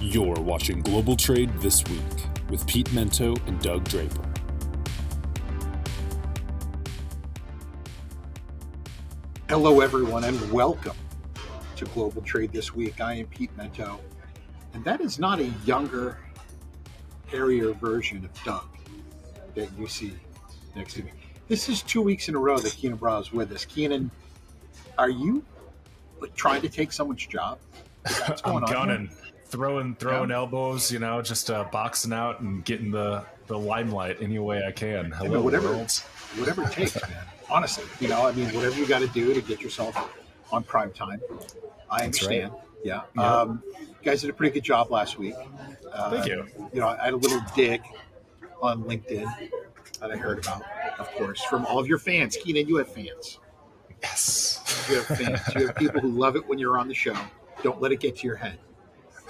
You're watching Global Trade This Week with Pete Mento and Doug Draper. Hello, everyone, and welcome to Global Trade This Week. I am Pete Mento, and that is not a younger, hairier version of Doug that you see next to me. This is 2 weeks in a row that Keenan Bra is with us. Keenan, are you trying to take someone's job? What's going on gunning, throwing elbows, just boxing out and getting the limelight any way I can. Hello, whatever world. It takes, man. Honestly, whatever you got to do to get yourself on prime time. I understand. Right. Yeah. Yep. You guys did a pretty good job last week. Thank you. I had a little dig on LinkedIn that I heard about, of course, from all of your fans. Keenan, you have fans. Yes. You have fans. You have people who love it when you're on the show. Don't let it get to your head.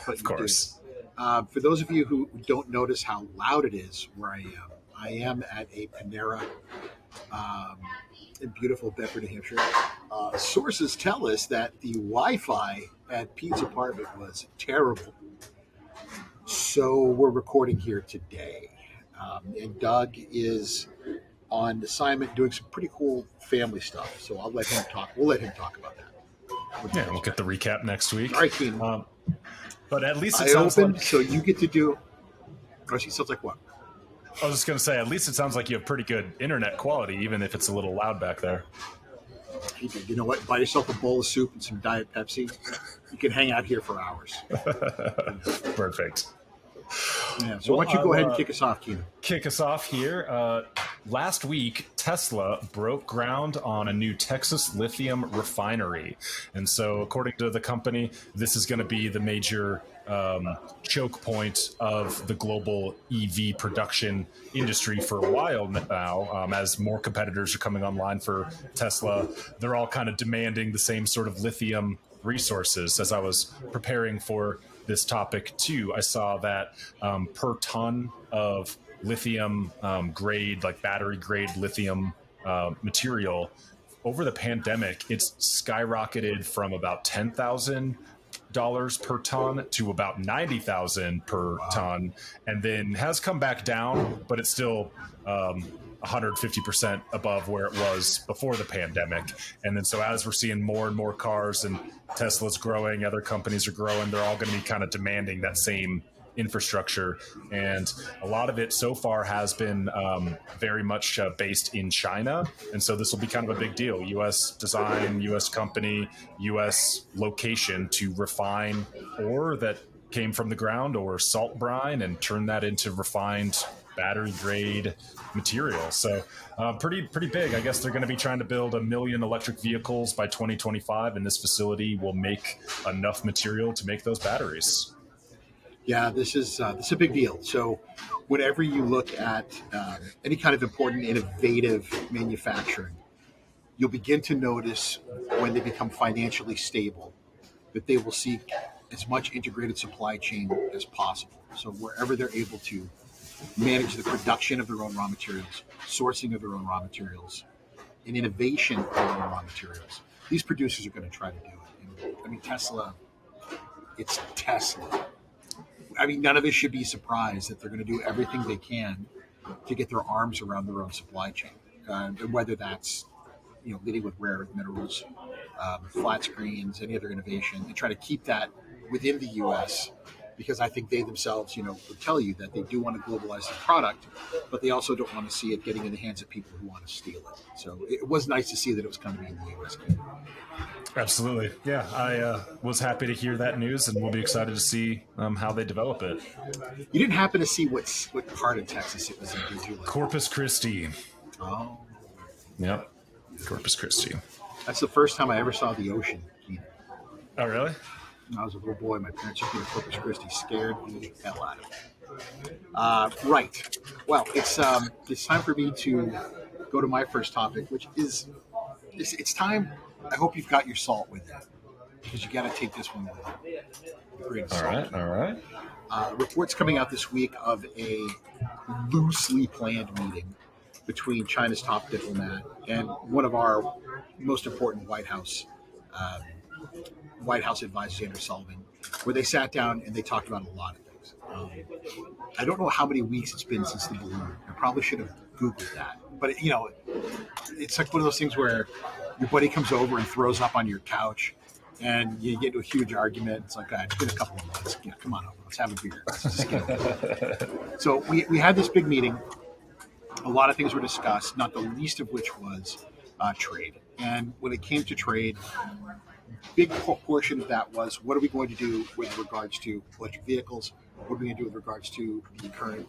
But of course. For those of you who don't notice how loud it is where I am at a Panera in beautiful Bedford, New Hampshire. Sources tell us that the Wi-Fi at Pete's apartment was terrible. So we're recording here today. And Doug is on assignment doing some pretty cool family stuff. So I'll let him talk. We'll let him talk about that. Yeah, we'll get the recap next week. All right, Keenan. But at least it sounds like... So you get to do... Oh, she sounds like what? I was just going to say, at least it sounds like you have pretty good internet quality, even if it's a little loud back there. You know what? Buy yourself a bowl of soup and some Diet Pepsi. You can hang out here for hours. Perfect. Yeah, so why don't you go ahead and kick us off, Keenan? Kick us off here. Last week, Tesla broke ground on a new Texas lithium refinery. And so according to the company, this is going to be the major choke point of the global EV production industry for a while now. As more competitors are coming online for Tesla, they're all kind of demanding the same sort of lithium resources. As I was preparing for this topic too, I saw that per ton of lithium grade, like battery grade lithium material, over the pandemic, it's skyrocketed from about $10,000 per ton to about $90,000 per ton, and then has come back down, but it's still 150% above where it was before the pandemic. And then so as we're seeing more and more cars and Tesla's growing, other companies are growing, they're all going to be kind of demanding that same infrastructure. And a lot of it so far has been very much based in China. And so this will be kind of a big deal. U.S. design, U.S. company, U.S. location to refine ore that came from the ground or salt brine and turn that into refined battery grade material. So pretty big. I guess they're going to be trying to build 1 million electric vehicles by 2025, and this facility will make enough material to make those batteries. Yeah, this is a big deal. So whenever you look at any kind of important, innovative manufacturing, you'll begin to notice when they become financially stable that they will seek as much integrated supply chain as possible. So wherever they're able to manage the production of their own raw materials, sourcing of their own raw materials, and innovation of their own raw materials, these producers are going to try to do it. And, Tesla, it's Tesla. None of us should be surprised that they're going to do everything they can to get their arms around their own supply chain, whether that's leading with rare earth minerals, flat screens, any other innovation, and try to keep that within the U.S. Because I think they themselves, would tell you that they do want to globalize the product, but they also don't want to see it getting in the hands of people who want to steal it. So it was nice to see that it was coming in the U.S. Absolutely. Yeah, I was happy to hear that news, and we'll be excited to see how they develop it. You didn't happen to see what part of Texas it was in, did you? Corpus Christi. Oh. Yep, Corpus Christi. That's the first time I ever saw the ocean. Oh, really? When I was a little boy, my parents took me to Corpus Christi, scared the hell out of me. Right. Well, it's time for me to go to my first topic, which is it's time. I hope you've got your salt with you, because you got to take this one with you. All right. Reports coming out this week of a loosely planned meeting between China's top diplomat and one of our most important White House advisors, Andrew Sullivan, where they sat down and they talked about a lot of things. I don't know how many weeks it's been since the balloon. I probably should have Googled that. But, it's like one of those things where your buddy comes over and throws up on your couch and you get into a huge argument. It's like, it's been a couple of months. Come on over. Let's have a beer. Let's just get over it. So we had this big meeting. A lot of things were discussed, not the least of which was trade. And when it came to trade, big portion of that was, what are we going to do with regards to electric vehicles? What are we going to do with regards to the current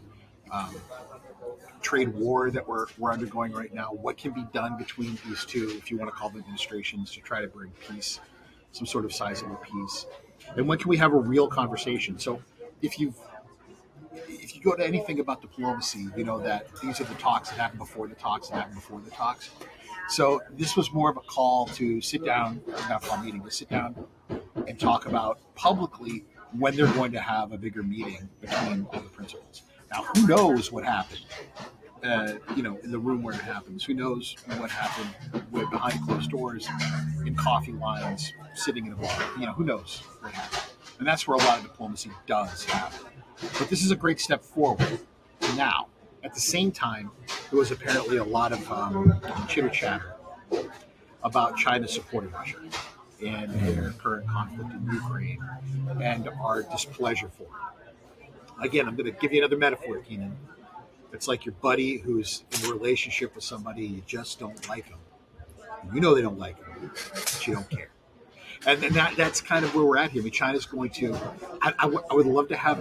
trade war that we're undergoing right now? What can be done between these two, if you want to call them administrations, to try to bring peace, some sort of sizable peace? And when can we have a real conversation? So if you go to anything about diplomacy, you know that these are the talks that happen before the talks that happen before the talks. So this was more of a call to sit down, not a call meeting, to sit down and talk about publicly when they're going to have a bigger meeting between all the principals. Now, who knows what happened, in the room where it happens? Who knows what happened behind closed doors, in coffee lines, sitting in a bar? Who knows what happened? And that's where a lot of diplomacy does happen. But this is a great step forward. Now, at the same time, there was apparently a lot of chitter-chatter about China's support of Russia and their current conflict in Ukraine and our displeasure for it. Again, I'm going to give you another metaphor, Keenan. It's like your buddy who's in a relationship with somebody, you just don't like them. You know they don't like them, but you don't care. And that's kind of where we're at here. I mean, China's going to. I would love to have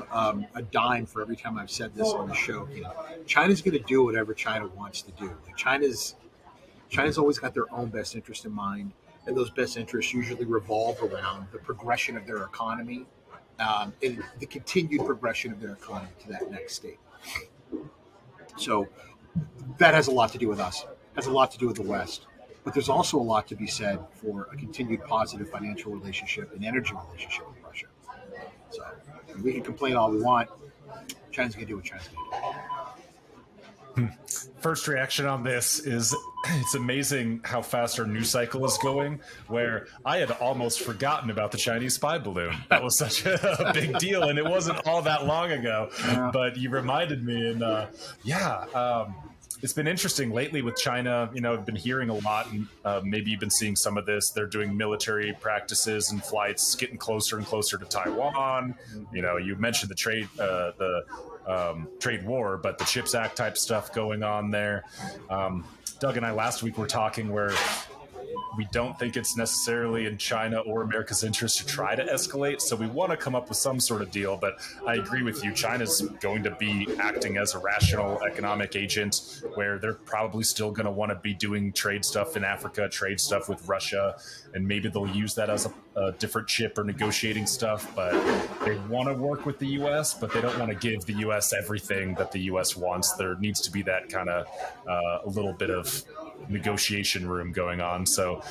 a dime for every time I've said this on the show. China's going to do whatever China wants to do. Like China's always got their own best interest in mind, and those best interests usually revolve around the progression of their economy, and the continued progression of their economy to that next state. So that has a lot to do with us. Has a lot to do with the West. But there's also a lot to be said for a continued positive financial relationship and energy relationship with Russia. So we can complain all we want. China's going to do what China's going to do. First reaction on this is it's amazing how fast our news cycle is going, where I had almost forgotten about the Chinese spy balloon. That was such a big deal, and it wasn't all that long ago. Yeah. But you reminded me, and it's been interesting lately with China. I've been hearing a lot, and maybe you've been seeing some of this. They're doing military practices and flights, getting closer and closer to Taiwan. You mentioned the trade war, but the CHIPS Act type stuff going on there. Doug and I last week were talking where we don't think it's necessarily in China or America's interest to try to escalate. So we want to come up with some sort of deal. But I agree with you. China's going to be acting as a rational economic agent where they're probably still going to want to be doing trade stuff in Africa, trade stuff with Russia. And maybe they'll use that as a different chip or negotiating stuff. But they want to work with the U.S., but they don't want to give the U.S. everything that the U.S. wants. There needs to be that kind of a little bit of negotiation room going on. So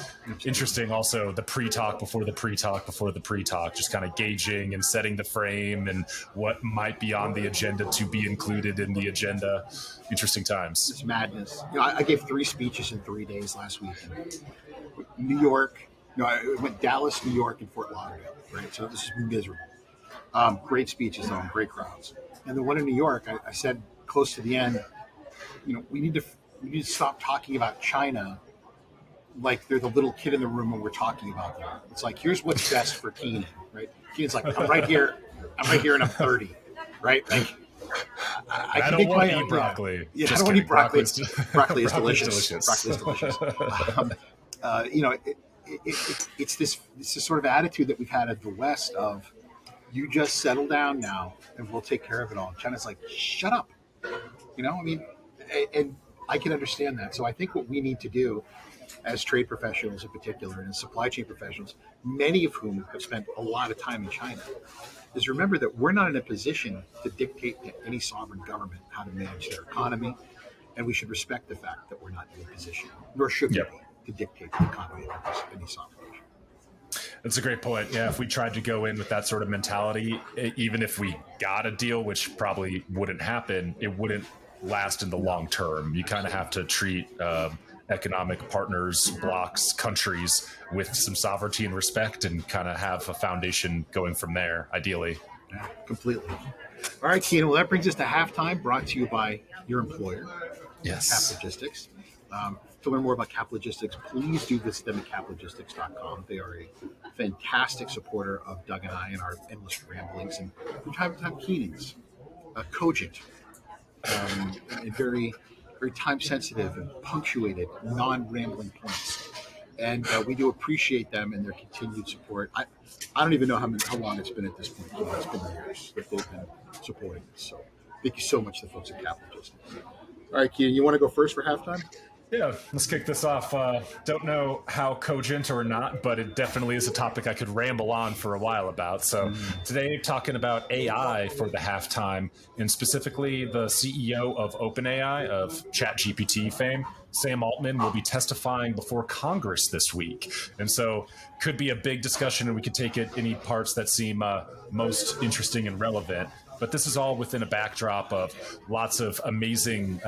interesting also the pre-talk before the pre-talk before the pre-talk, just kind of gauging and setting the frame and what might be on the agenda to be included in the agenda. Interesting times. It's madness. I gave 3 speeches in 3 days last week. New York, I went Dallas, New York, and Fort Lauderdale, right? So this is miserable. Great speeches though, and great crowds. And the one in New York, I said close to the end, we need to stop talking about China like they're the little kid in the room when we're talking about them. It's like, here's what's best for Keenan, right? Keenan's like, I'm right here and I'm 30, right? Like, I don't want to eat broccoli. Yeah, I don't want to eat broccoli. Broccoli is delicious. Broccoli is delicious. It's this sort of attitude that we've had at the West of, you just settle down now and we'll take care of it all. China's like, shut up. And I can understand that. So I think what we need to do as trade professionals in particular and as supply chain professionals, many of whom have spent a lot of time in China, is remember that we're not in a position to dictate to any sovereign government how to manage their economy. And we should respect the fact that we're not in a position, nor should we be, to dictate the economy of any sovereign nation. That's a great point. Yeah, if we tried to go in with that sort of mentality, even if we got a deal, which probably wouldn't happen, it wouldn't last in the long term. You kind of have to treat economic partners, blocs, countries with some sovereignty and respect, and kind of have a foundation going from there, ideally. Yeah, completely. All right, Keenan. Well, that brings us to halftime, brought to you by your employer, Yes. Caplogistics. To learn more about Caplogistics, please do visit them at caplogistics.com. They are a fantastic supporter of Doug and I and our endless ramblings, and from time to time, Keenan's cogent, and very, very time sensitive and punctuated, non-rambling points. And we do appreciate them and their continued support. I don't even know how long it's been at this point. It's been years that they've been supporting us. So thank you so much to the folks at Capital Logistics. All right, Keenan, you want to go first for halftime? Yeah, let's kick this off. Don't know how cogent or not, but it definitely is a topic I could ramble on for a while about. So today, talking about AI for the halftime, and specifically the CEO of OpenAI, of ChatGPT fame, Sam Altman, will be testifying before Congress this week. And so could be a big discussion, and we could take it any parts that seem most interesting and relevant. But this is all within a backdrop of lots of amazing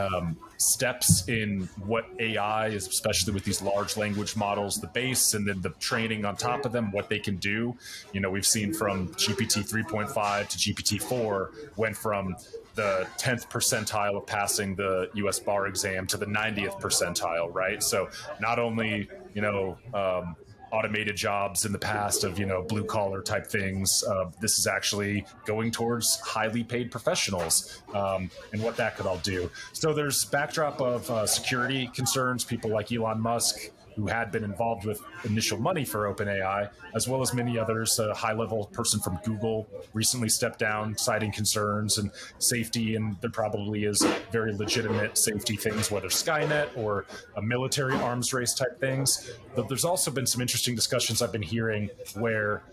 steps in what AI is, especially with these large language models, the base, and then the training on top of them, what they can do. You know, we've seen from GPT 3.5 to GPT 4 went from the 10th percentile of passing the US bar exam to the 90th percentile, right? So not only, automated jobs in the past of blue collar type things, this is actually going towards highly paid professionals, and what that could all do. So there's backdrop of security concerns, people like Elon Musk, who had been involved with initial money for OpenAI, as well as many others. A high-level person from Google recently stepped down, citing concerns and safety, and there probably is very legitimate safety things, whether Skynet or a military arms race type things. But there's also been some interesting discussions I've been hearing where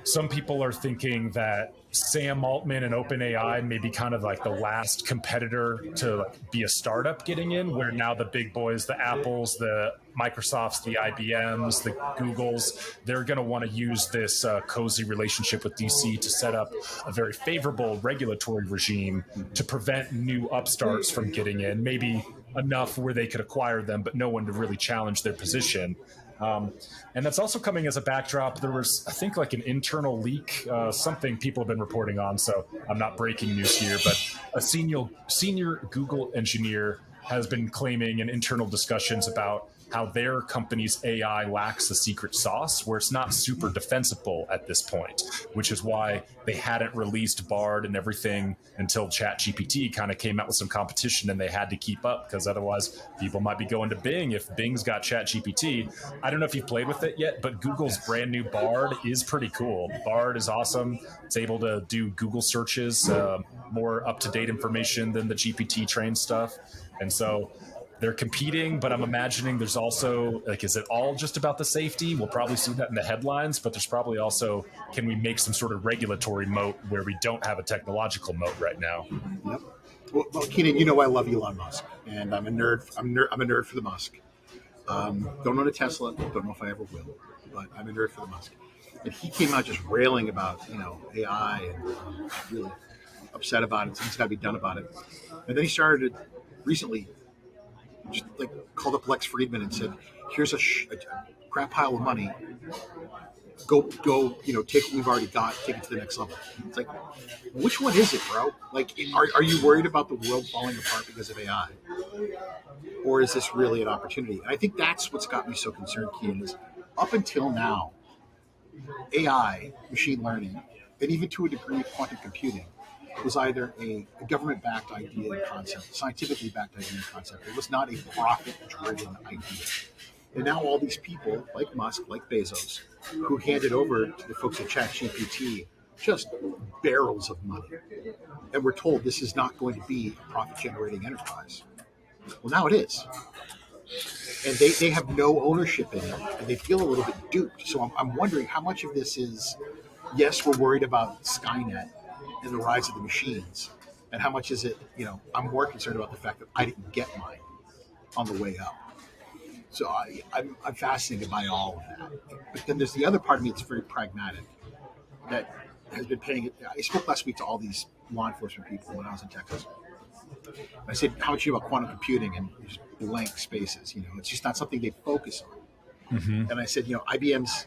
some people are thinking that Sam Altman and OpenAI may be kind of like the last competitor to be a startup getting in, where now the big boys, the Apples, the Microsofts, the IBMs, the Googles, they're going to want to use this cozy relationship with DC to set up a very favorable regulatory regime to prevent new upstarts from getting in, maybe enough where they could acquire them, but no one to really challenge their position. And that's also coming as a backdrop. There was, I think, like an internal leak, something people have been reporting on, so I'm not breaking news here, but a senior Google engineer has been claiming in internal discussions about how their company's AI lacks the secret sauce, where it's not super defensible at this point, which is why they hadn't released Bard and everything until ChatGPT kind of came out with some competition, and they had to keep up because otherwise people might be going to Bing if Bing's got ChatGPT. I don't know if you've played with it yet, but Google's brand new Bard is pretty cool. Bard is awesome. It's able to do Google searches, more up-to-date information than the GPT trained stuff. And so they're competing, but I'm imagining there's also, like, is it all just about the safety? We'll probably see that in the headlines, but there's probably also, can we make some sort of regulatory moat where we don't have a technological moat right now? Yep. Well, Keenan, I love Elon Musk, and I'm a nerd. I'm a nerd for the Musk. Don't own a Tesla. Don't know if I ever will, but I'm a nerd for the Musk. And he came out just railing about, AI and really upset about it. Something's got to be done about it. And then he started recently, just like called up Lex Friedman and said, "Here's a crap pile of money. Go, take what we've already got, take it to the next level." It's like, which one is it, bro? Like, are you worried about the world falling apart because of AI, or is this really an opportunity? And I think that's what's got me so concerned, Keenan, is up until now, AI, machine learning, and even to a degree quantum computing, was either a government-backed idea and concept, scientifically backed idea and concept. It was not a profit-driven idea. And now all these people, like Musk, like Bezos, who handed over to the folks at ChatGPT just barrels of money. And we're told this is not going to be a profit-generating enterprise. Well, now it is. And they have no ownership in it, and they feel a little bit duped. So I'm wondering how much of this is, yes, we're worried about Skynet and the rise of the machines, and how much is it, I'm more concerned about the fact that I didn't get mine on the way up. So I'm fascinated by all of that. But then there's the other part of me that's very pragmatic, that has been paying. I spoke last week to all these law enforcement people when I was in Texas. I said, "How much do you know about quantum computing?" And blank spaces. It's just not something they focus on. Mm-hmm. And I said, IBM's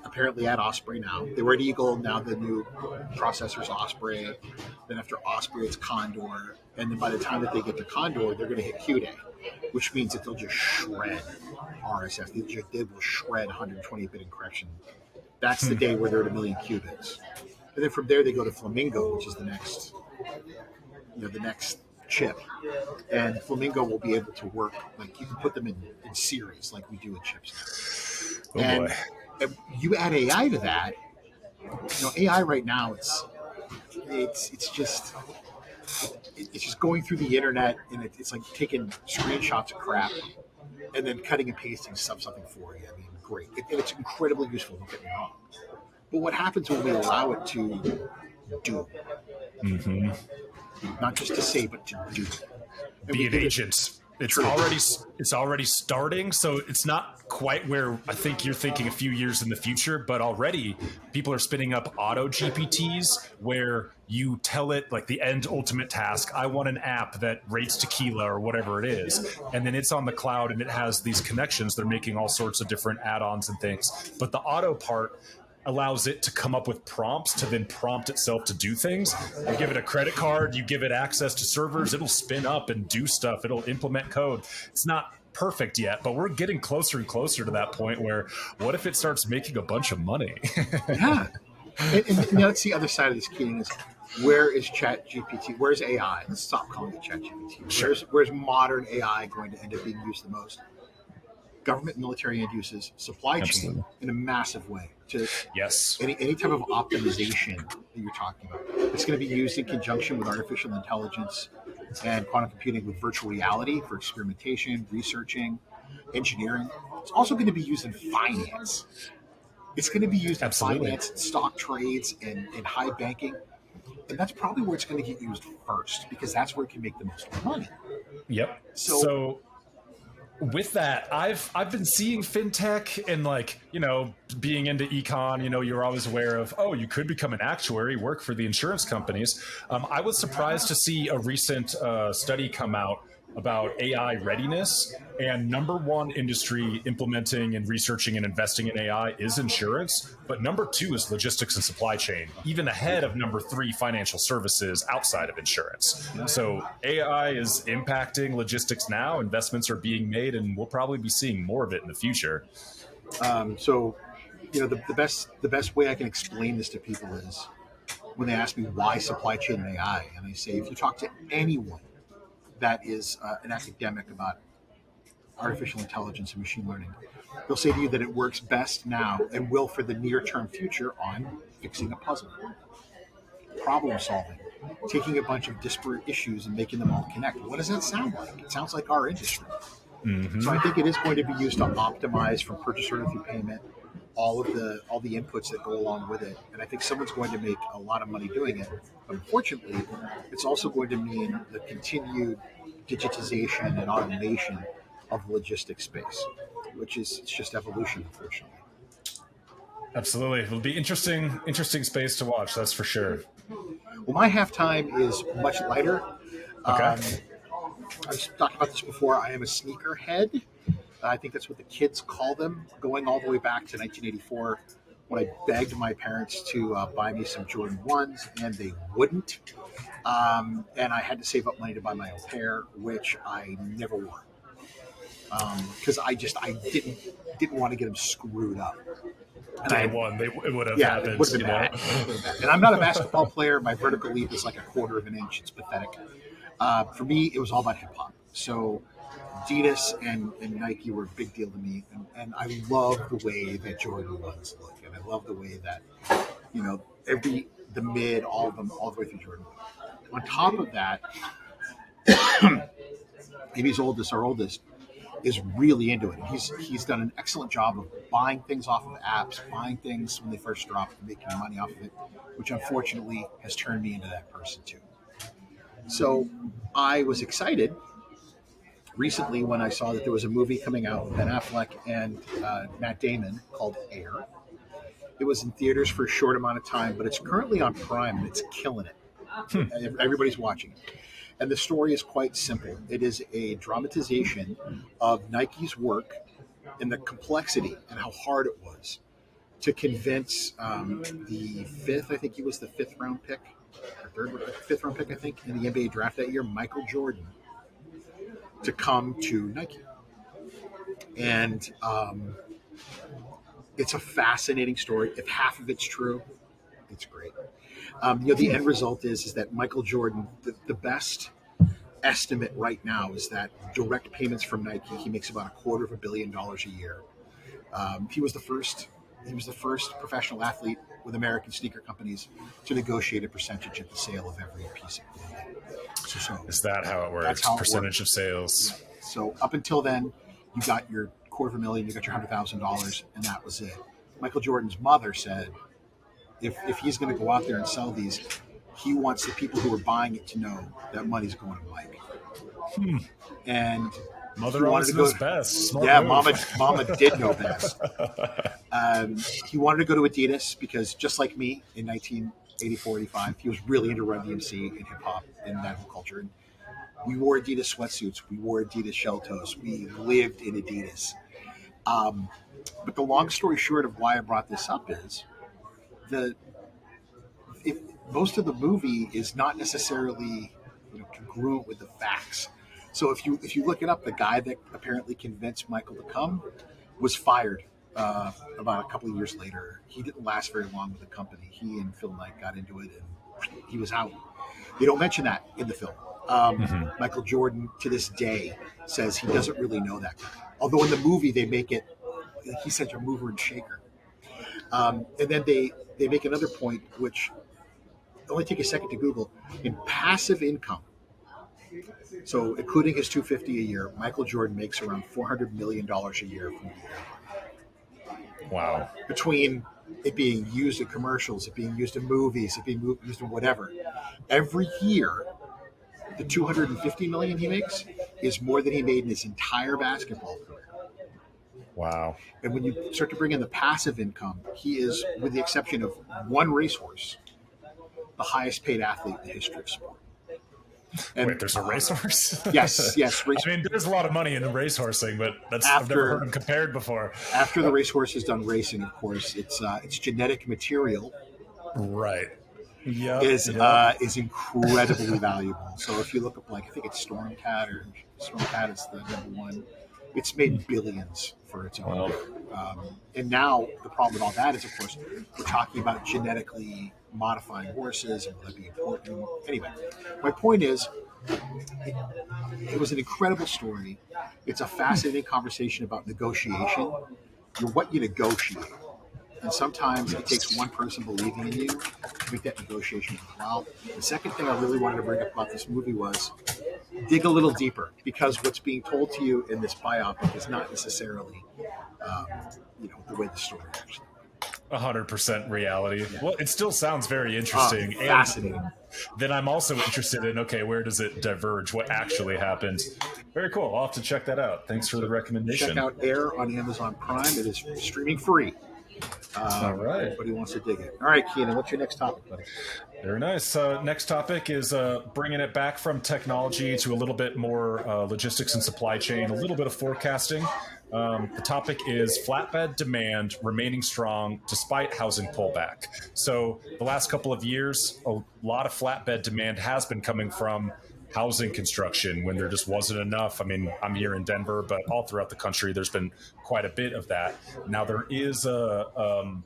apparently at Osprey now. They were at Eagle. Now the new processor's Osprey. Then after Osprey, it's Condor. And then by the time that they get to Condor, they're going to hit Q-Day, which means that they'll just shred RSF. They will shred 128-bit encryption. That's the day where they're at 1 million qubits. And then from there, they go to Flamingo, which is the next chip. And Flamingo will be able to work, like you can put them in series like we do in chips now. And you add AI to that, AI right now, it's just going through the internet, and it's like taking screenshots of crap and then cutting and pasting something for you. I mean, great. And it's incredibly useful, don't get me wrong. But what happens when we allow it to do? Mm-hmm. Not just to say, but to do. Be an agent. It's already starting, so it's not quite where I think you're thinking a few years in the future, but already people are spinning up auto GPTs where you tell it like the end ultimate task. I want an app that rates tequila or whatever it is. And then it's on the cloud and it has these connections. They're making all sorts of different add-ons and things. But the auto part allows it to come up with prompts to then prompt itself to do things. You give it a credit card, you give it access to servers, it'll spin up and do stuff. It'll implement code. It's not perfect yet, but we're getting closer and closer to that point where what if it starts making a bunch of money? Yeah. And that's the other side of this, Keenan, is where is ChatGPT? Where's AI? Let's stop calling it ChatGPT. Sure. Where's modern AI going to end up being used the most? Government and military end uses, supply chain in a massive way. To any type of optimization that you're talking about. It's going to be used in conjunction with artificial intelligence and quantum computing with virtual reality for experimentation, researching, engineering. It's also going to be used in finance. It's going to be used in finance, stock trades, and high banking. And that's probably where it's going to get used first, because that's where it can make the most money. Yep. So with that, I've been seeing fintech and being into econ, you're always aware of, you could become an actuary, work for the insurance companies. I was surprised to see a recent study come out about AI readiness, and number one industry implementing and researching and investing in AI is insurance, but number two is logistics and supply chain, even ahead of number three, financial services outside of insurance. So AI is impacting logistics now, investments are being made, and we'll probably be seeing more of it in the future. The best way I can explain this to people is when they ask me why supply chain and AI, and I say, if you talk to anyone that is an academic about artificial intelligence and machine learning, they'll say to you that it works best now and will for the near-term future on fixing a puzzle, problem solving, taking a bunch of disparate issues and making them all connect. What does that sound like? It sounds like our industry. Mm-hmm. So I think it is going to be used to optimize from purchase order through payment, all the inputs that go along with it. And I think someone's going to make a lot of money doing it. But unfortunately, it's also going to mean the continued digitization and automation of the logistics space, which is just evolution, unfortunately. Absolutely. It'll be interesting space to watch, that's for sure. Well, my halftime is much lighter. Okay. I've talked about this before. I am a sneakerhead. I think that's what the kids call them, going all the way back to 1984 when I begged my parents to buy me some Jordan 1s, and they wouldn't. And I had to save up money to buy my own pair, which I never wore. Because I didn't want to get them screwed up. And it would have happened. It would have been bad. And I'm not a basketball player. My vertical leap is like a quarter of an inch. It's pathetic. For me, it was all about hip hop. So Adidas and Nike were a big deal to me, and I love the way that Jordan 1s look, and I love the way that the mid, all of them, all the way through Jordan 1. On top of that, maybe his oldest, our oldest, is really into it. He's done an excellent job of buying things off of apps, buying things when they first drop, and making money off of it, which unfortunately has turned me into that person too. So I was excited recently when I saw that there was a movie coming out with Ben Affleck and Matt Damon called Air. It was in theaters for a short amount of time, but it's currently on Prime and it's killing it. Everybody's watching. And the story is quite simple. It is a dramatization of Nike's work and the complexity and how hard it was to convince the fifth, I think he was the fifth round pick, or fifth round pick, I think, in the NBA draft that year, Michael Jordan, to come to Nike. And it's a fascinating story. If half of it's true, it's great. The end result is that Michael Jordan, the best estimate right now is that direct payments from Nike, he makes about $250 million a year. He was the first professional athlete with American sneaker companies to negotiate a percentage of the sale of every piece of clothing. So is that how it works? That's how percentage of sales. Yeah. So up until then, you got your $250,000, you got your $100,000, and that was it. Michael Jordan's mother said, if he's going to go out there and sell these, he wants the people who are buying it to know that money's going to Mike. And mother always knows best. Smart yeah, move. Mama did know best. He wanted to go to Adidas because, just like me in 1984, 85, he was really into Run DMC and hip hop and that whole culture. And we wore Adidas sweatsuits. We wore Adidas shell toes. We lived in Adidas. But the long story short of why I brought this up is most of the movie is not necessarily congruent with the facts. So if you look it up, the guy that apparently convinced Michael to come was fired about a couple of years later. He didn't last very long with the company. He and Phil Knight got into it, and he was out. They don't mention that in the film. Michael Jordan, to this day, says he doesn't really know that guy. Although in the movie they make it, he's such a mover and shaker. And then they make another point, which only take a second to Google. In passive income, so including his $250 a year, Michael Jordan makes around $400 million a year from the year. Wow. Between it being used in commercials, it being used in movies, it being used in whatever. Every year, the $250 million he makes is more than he made in his entire basketball career. Wow. And when you start to bring in the passive income, he is, with the exception of one racehorse, the highest paid athlete in the history of sport. And, wait, there's a racehorse? Yes. I mean, there's a lot of money in the racehorsing, but I've never heard them compared before. After the racehorse has done racing, of course, its genetic material, right, is incredibly valuable. So if you look up, I think it's Stormcat is the number one. It's made billions for its own. And now the problem with all that is, of course, we're talking about genetically modifying horses and will that be important? Anyway, my point is, it was an incredible story. It's a fascinating conversation about negotiation. What you negotiate. And sometimes it takes one person believing in you to make that negotiation worthwhile. The second thing I really wanted to bring up about this movie was dig a little deeper, because what's being told to you in this biopic is not necessarily the way the story actually. 100% reality. Yeah. Well, it still sounds very interesting. Fascinating. And then I'm also interested in, where does it diverge? What actually happens? Very cool. I'll have to check that out. Thanks for the recommendation. Check out Air on Amazon Prime. It is streaming free. All right. Everybody wants to dig it. All right, Keenan, what's your next topic, buddy? Very nice. Next topic is bringing it back from technology to a little bit more logistics and supply chain, a little bit of forecasting. The topic is flatbed demand remaining strong despite housing pullback. So the last couple of years, a lot of flatbed demand has been coming from housing construction when there just wasn't enough. I mean, I'm here in Denver, but all throughout the country, there's been quite a bit of that. Now, there is a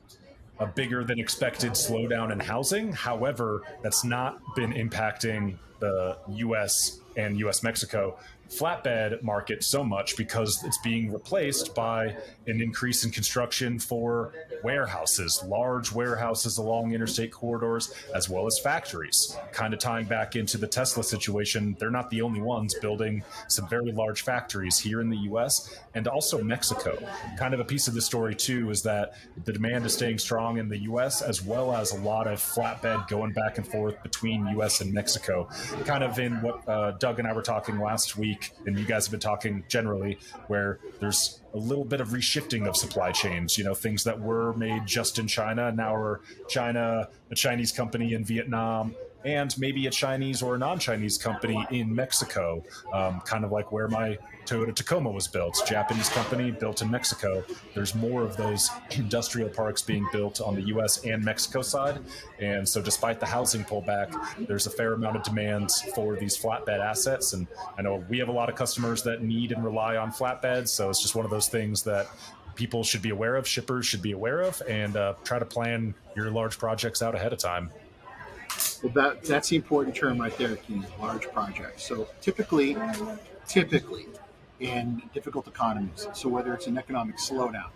bigger than expected slowdown in housing. However, that's not been impacting the U.S. and U.S.-Mexico flatbed market so much, because it's being replaced by an increase in construction for warehouses, large warehouses along interstate corridors, as well as factories. Kind of tying back into the Tesla situation, they're not the only ones building some very large factories here in the U.S. and also Mexico. Kind of a piece of the story, too, is that the demand is staying strong in the U.S., as well as a lot of flatbed going back and forth between U.S. and Mexico. Kind of in what Doug and I were talking last week, and you guys have been talking generally, where there's a little bit of reshifting of supply chains. Things that were made just in China now are a Chinese company in Vietnam, and maybe a Chinese or a non-Chinese company in Mexico, kind of like where my Toyota Tacoma was built. Japanese company built in Mexico. There's more of those industrial parks being built on the U.S. and Mexico side. And so despite the housing pullback, there's a fair amount of demand for these flatbed assets. And I know we have a lot of customers that need and rely on flatbeds. So it's just one of those things that people should be aware of, shippers should be aware of, and try to plan your large projects out ahead of time. Well, that's the important term right there, Keenan, large projects. So typically, in difficult economies, so whether it's an economic slowdown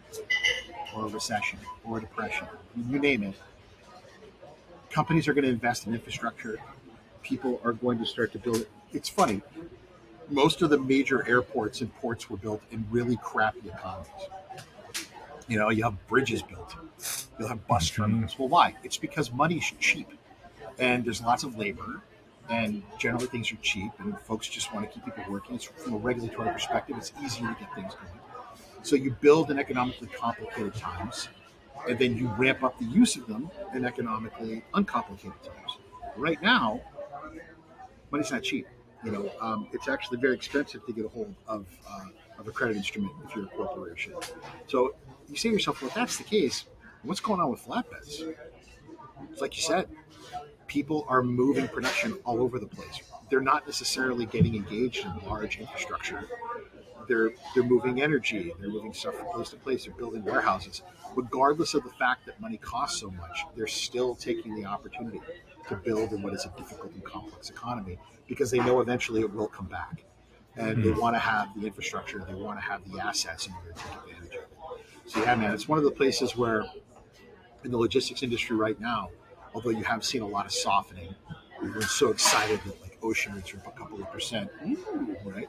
or a recession or a depression, you name it, companies are going to invest in infrastructure. People are going to start to build it. It's funny. Most of the major airports and ports were built in really crappy economies. You know, you have bridges built. You'll have bus terminals. Well, why? It's because money's cheap. And there's lots of labor. And generally things are cheap. And folks just want to keep people working. It's, from a regulatory perspective, it's easier to get things going. So you build in economically complicated times. And then you ramp up the use of them in economically uncomplicated times. Right now, money's not cheap. You know, it's actually very expensive to get a hold of a credit instrument if you're a corporation. So you say to yourself, well, if that's the case, what's going on with flatbeds? It's like you said, people are moving production all over the place. They're not necessarily getting engaged in large infrastructure. They're moving energy. They're moving stuff from place to place. They're building warehouses. Regardless of the fact that money costs so much, they're still taking the opportunity to build in what is a difficult and complex economy because they know eventually it will come back. And they want to have the infrastructure, they want to have the assets in order to take advantage of it. So yeah, man, it's one of the places where in the logistics industry right now, although you have seen a lot of softening, everyone's so excited that like ocean rates are up a couple of percent, right?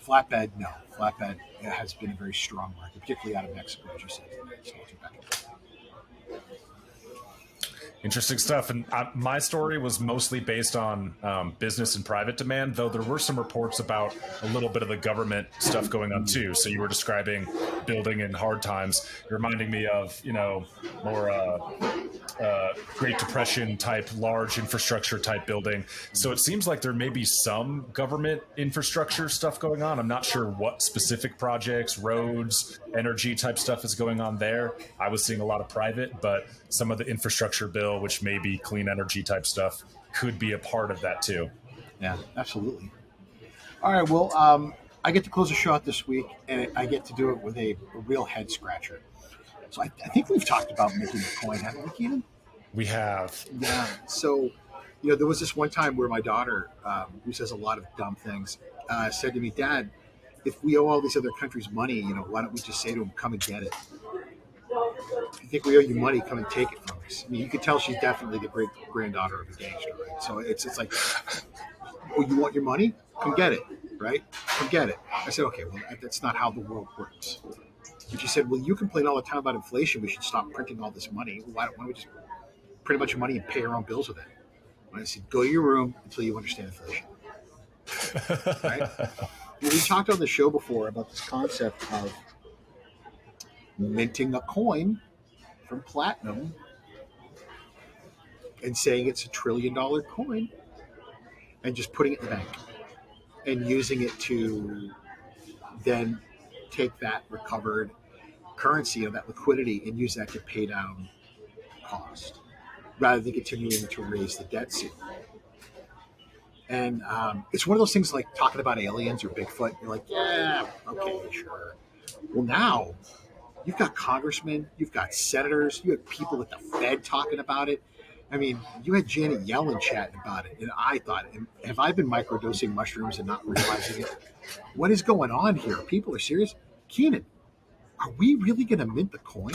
Flatbed, no. Flatbed has been a very strong market, particularly out of Mexico, as you said. Interesting stuff. And my story was mostly based on business and private demand, though there were some reports about a little bit of the government stuff going on too. So you were describing building in hard times. You're reminding me of, you know, more Great Depression type, large infrastructure type building. So it seems like there may be some government infrastructure stuff going on. I'm not sure what specific projects, roads, energy type stuff is going on there. I was seeing a lot of private, but some of the infrastructure bill, which may be clean energy type stuff, could be a part of that too. Yeah, absolutely. All right, well, I get to close the show out this week, and I get to do it with a real head scratcher. So I think we've talked about making a coin, haven't we, Keenan? We have. Yeah. So, you know, there was this one time where my daughter, who says a lot of dumb things, said to me, Dad, if we owe all these other countries money, you know, why don't we just say to them, come and get it? If you think we owe you money, come and take it from us. I mean, you could tell she's definitely the great granddaughter of a gangster, right? So it's like, oh, you want your money? Come get it, right? Come get it. I said, okay, well, that's not how the world works. And she said, well, you complain all the time about inflation. We should stop printing all this money. Why don't we just print a bunch of money and pay our own bills with it? And I said, go to your room until you understand inflation. Right? Well, we talked on the show before about this concept of minting a coin from platinum and saying it's $1 trillion coin and just putting it in the bank and using it to then take that recovered currency or that liquidity and use that to pay down cost rather than continuing to raise the debt ceiling. And it's one of those things like talking about aliens or Bigfoot. You're like, yeah, okay, sure. Well, now you've got congressmen, you've got senators, you have people at the Fed talking about it. I mean, you had Janet Yellen chatting about it, and I thought, have I been microdosing mushrooms and not realizing it? What is going on here? People are serious. Keenan, are we really going to mint the coin?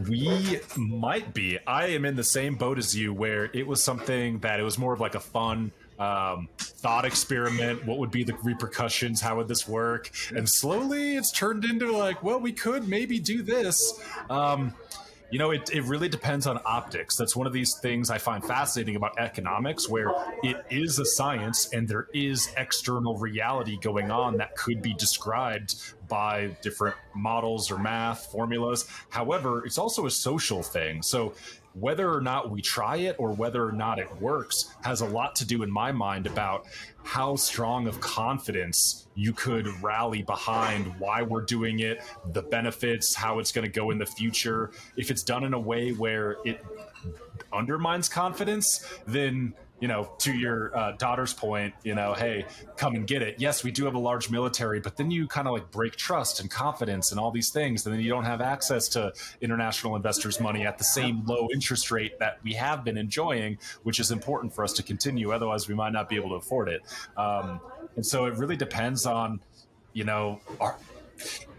We might be. I am in the same boat as you, where it was something that it was more of like a fun thought experiment. What would be the repercussions? How would this work? And slowly it's turned into like, well, we could maybe do this. You know, it really depends on optics. That's one of these things I find fascinating about economics, where it is a science and there is external reality going on that could be described by different models or math formulas. However, it's also a social thing. So whether or not we try it or whether or not it works has a lot to do in my mind about how strong of confidence you could rally behind why we're doing it, the benefits, how it's going to go in the future. If it's done in a way where it undermines confidence, then, to your daughter's point, hey, come and get it. Yes, we do have a large military, but then you kind of like break trust and confidence and all these things. And then you don't have access to international investors' money at the same low interest rate that we have been enjoying, which is important for us to continue. Otherwise, we might not be able to afford it. And so it really depends on,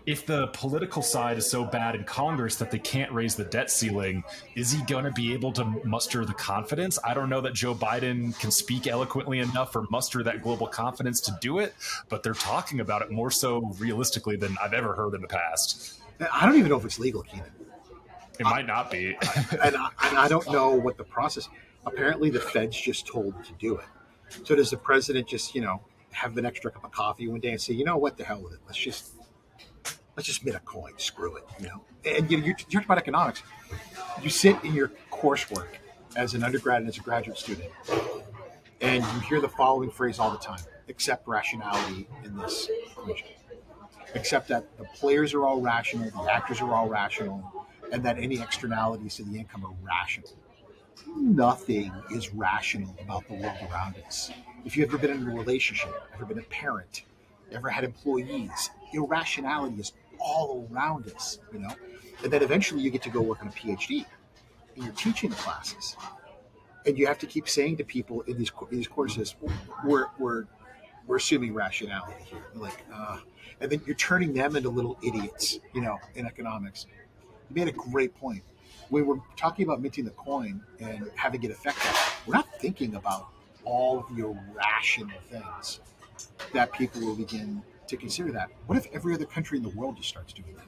if the political side is so bad in Congress that they can't raise the debt ceiling, is he going to be able to muster the confidence? I don't know that Joe Biden can speak eloquently enough or muster that global confidence to do it, but they're talking about it more so realistically than I've ever heard in the past. I don't even know if it's legal, Keenan. It might not be. and I don't know what the process. Apparently, the Fed's just told to do it. So does the president just, have an extra cup of coffee one day and say, what the hell with it? Let's just mint a coin. Screw it, And you're talking about economics. You sit in your coursework as an undergrad and as a graduate student, and you hear the following phrase all the time: accept rationality in this equation. Accept that the players are all rational, the actors are all rational, and that any externalities to the income are rational. Nothing is rational about the world around us. If you've ever been in a relationship, ever been a parent, ever had employees, irrationality is all around us, And then eventually you get to go work on a PhD and you're teaching classes. And you have to keep saying to people in these courses, we're assuming rationality here. And then you're turning them into little idiots, in economics. You made a great point. When we're talking about minting the coin and having it effective, we're not thinking about all of the irrational things that people will begin to consider that. What if every other country in the world just starts doing that?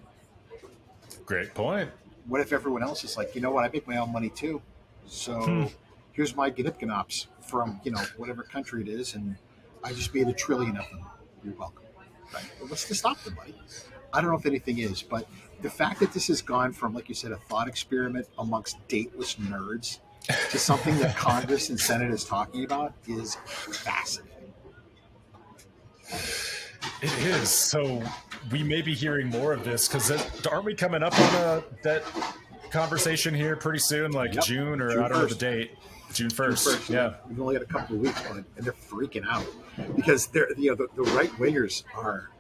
Great point. What if everyone else is like, I make my own money too. So here's my Gnipknops from, whatever country it is, and I just made $1 trillion of them. You're welcome. Right? Well, let's just stop the money. I don't know if anything is, but the fact that this has gone from, like you said, a thought experiment amongst dateless nerds to something that Congress and Senate is talking about is fascinating. It is. So we may be hearing more of this because aren't we coming up on a debt conversation here pretty soon, June or June I don't 1st. Know the date. June 1st. Yeah. We've only got a couple of weeks, and they're freaking out because they're the right wingers are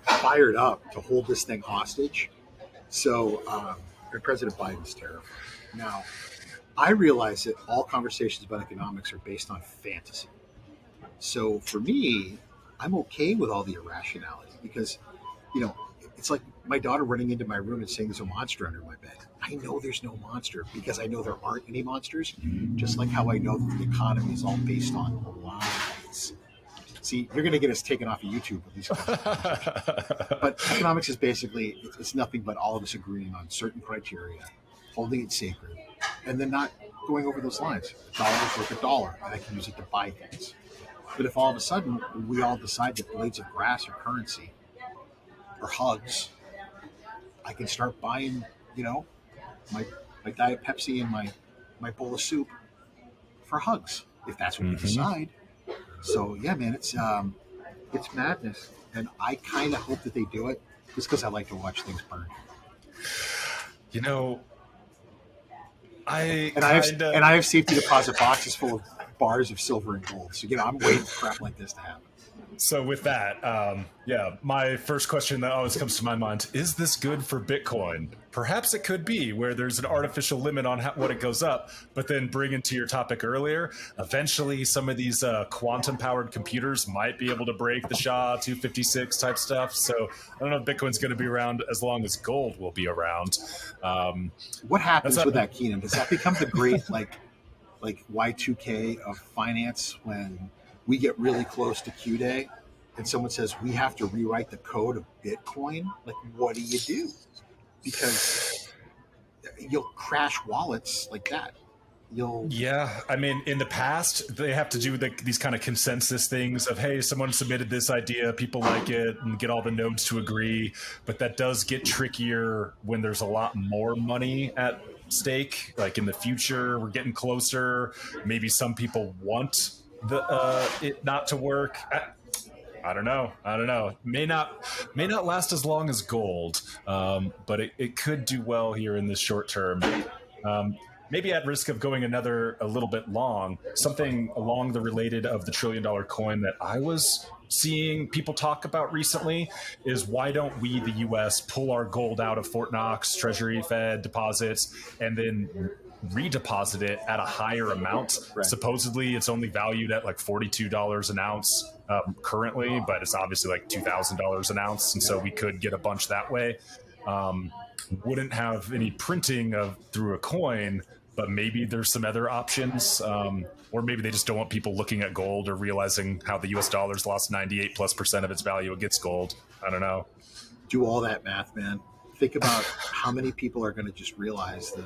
fired up to hold this thing hostage. So President Biden's terrified. Now, I realize that all conversations about economics are based on fantasy. So for me, I'm okay with all the irrationality because, it's like my daughter running into my room and saying there's a monster under my bed. I know there's no monster because I know there aren't any monsters, just like how I know that the economy is all based on lies. See, you're going to get us taken off of YouTube with these conversations. But economics is basically, it's nothing but all of us agreeing on certain criteria, holding it sacred, and then not going over those lines. A dollar is worth $1, and I can use it to buy things. But if all of a sudden we all decide that blades of grass are currency or hugs, I can start buying, my Diet Pepsi and my bowl of soup for hugs, if that's what we decide. So yeah, man, it's madness, and I kind of hope that they do it just because I like to watch things burn. I have safety deposit boxes full of bars of silver and gold. So I'm waiting for crap like this to happen. So with that, my first question that always comes to my mind, is this good for Bitcoin? Perhaps it could be, where there's an artificial limit on what it goes up, but then bring into your topic earlier, eventually some of these quantum-powered computers might be able to break the SHA-256 type stuff. So I don't know if Bitcoin's going to be around as long as gold will be around. What happens with that, Keenan? Does that become the great, like Y2K of finance when we get really close to Q-Day and someone says, we have to rewrite the code of Bitcoin? Like, what do you do? Because you'll crash wallets like that. In the past, they have to do these kind of consensus things of, hey, someone submitted this idea, people like it, and get all the nodes to agree. But that does get trickier when there's a lot more money at stake, like in the future, we're getting closer. Maybe some people want it not to work. I don't know. May not last as long as gold, but it could do well here in this short term. Maybe at risk of going a little bit long, something along the related of the $1 trillion coin that I was seeing people talk about recently is, why don't we, the U.S., pull our gold out of Fort Knox, Treasury, Fed deposits, and then redeposit it at a higher amount? Right. Supposedly it's only valued at like $42 an ounce currently, but it's obviously like $2,000 an ounce, and so we could get a bunch that way. Wouldn't have any printing through a coin, but maybe there's some other options, or maybe they just don't want people looking at gold or realizing how the US dollar's lost 98+% of its value against gold. I don't know. Do all that math, man. Think about how many people are going to just realize the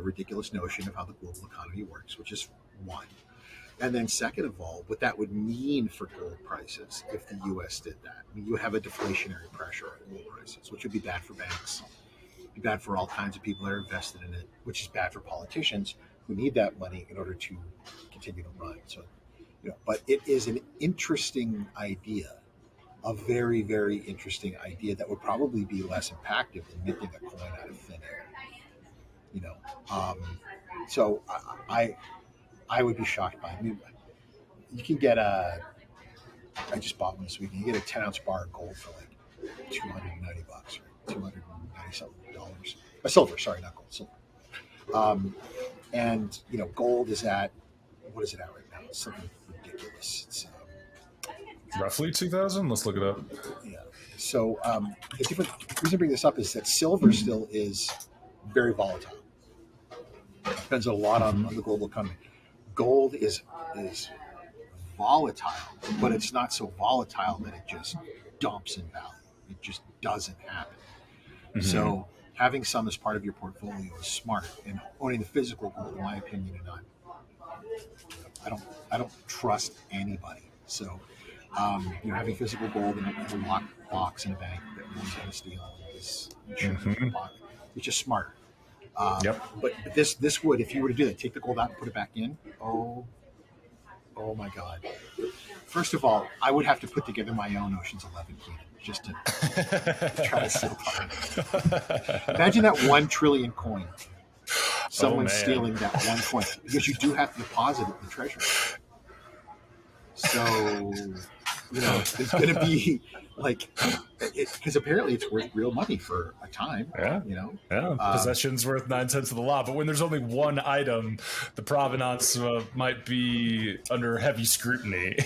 ridiculous notion of how the global economy works, which is one. And then second of all, what that would mean for gold prices if the U.S. did that. I mean, you have a deflationary pressure on gold prices, which would be bad for banks, be bad for all kinds of people that are invested in it, which is bad for politicians who need that money in order to continue to run. So, but it is an interesting idea, a very, very interesting idea that would probably be less impactful than minting a coin out of thin air. So I would be shocked by it. I mean, you can get I just bought one this week. You get a 10-ounce bar of gold for like $290, right? $290 something. Silver, sorry, not gold, silver. And gold is at, what is it at right now? It's something ridiculous. It's roughly 2,000. Let's look it up. Yeah. So the reason I bring this up is that silver still is very volatile. It depends a lot on the global economy. Gold is volatile, but it's not so volatile that it just dumps in value. It just doesn't happen. Mm-hmm. So having some as part of your portfolio is smart, and owning the physical gold, in my opinion, I don't trust anybody. So having physical gold in a locked box in a bank that no one's going to steal is it's just smart. But this would, if you were to do that, take the gold out and put it back in. Oh my God! First of all, I would have to put together my own Ocean's 11 Keenan just to try to steal part. Imagine that 1 trillion coin. Someone stealing that one coin, because you do have to deposit it in the treasury. So it's going to be like, because apparently it's worth real money for a time. Possession's worth 9 cents of the law, but when there's only one item, the provenance might be under heavy scrutiny.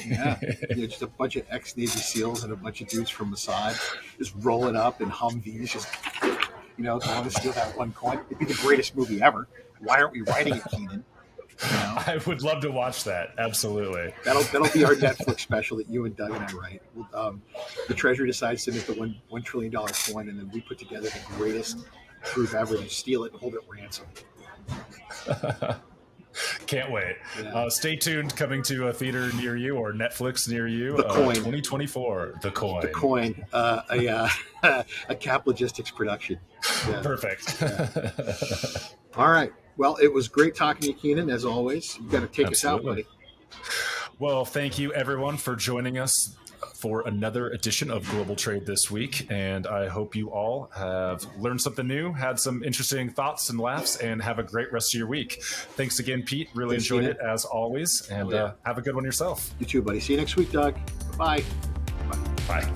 Just a bunch of ex-Navy SEALs and a bunch of dudes from Mossad just rolling up in Humvees, just going to steal that one coin. It'd be the greatest movie ever. Why aren't we writing it, Keenan? I would love to watch that. Absolutely. That'll be our Netflix special that you and Doug and I write. The Treasury decides to make the $1 trillion coin, and then we put together the greatest group ever to steal it and hold it ransom. Can't wait. Yeah. Stay tuned. Coming to a theater near you or Netflix near you. The Coin. 2024. The Coin. The Coin. A Cap Logistics production. Yeah. Perfect. Yeah. All right. Well, it was great talking to you, Keenan, as always. You've got to take us out, buddy. Well, thank you, everyone, for joining us for another edition of Global Trade this week. And I hope you all have learned something new, had some interesting thoughts and laughs, and have a great rest of your week. Thanks again, Pete. Really enjoyed it, as always. And have a good one yourself. You too, buddy. See you next week, Doug. Bye. Bye.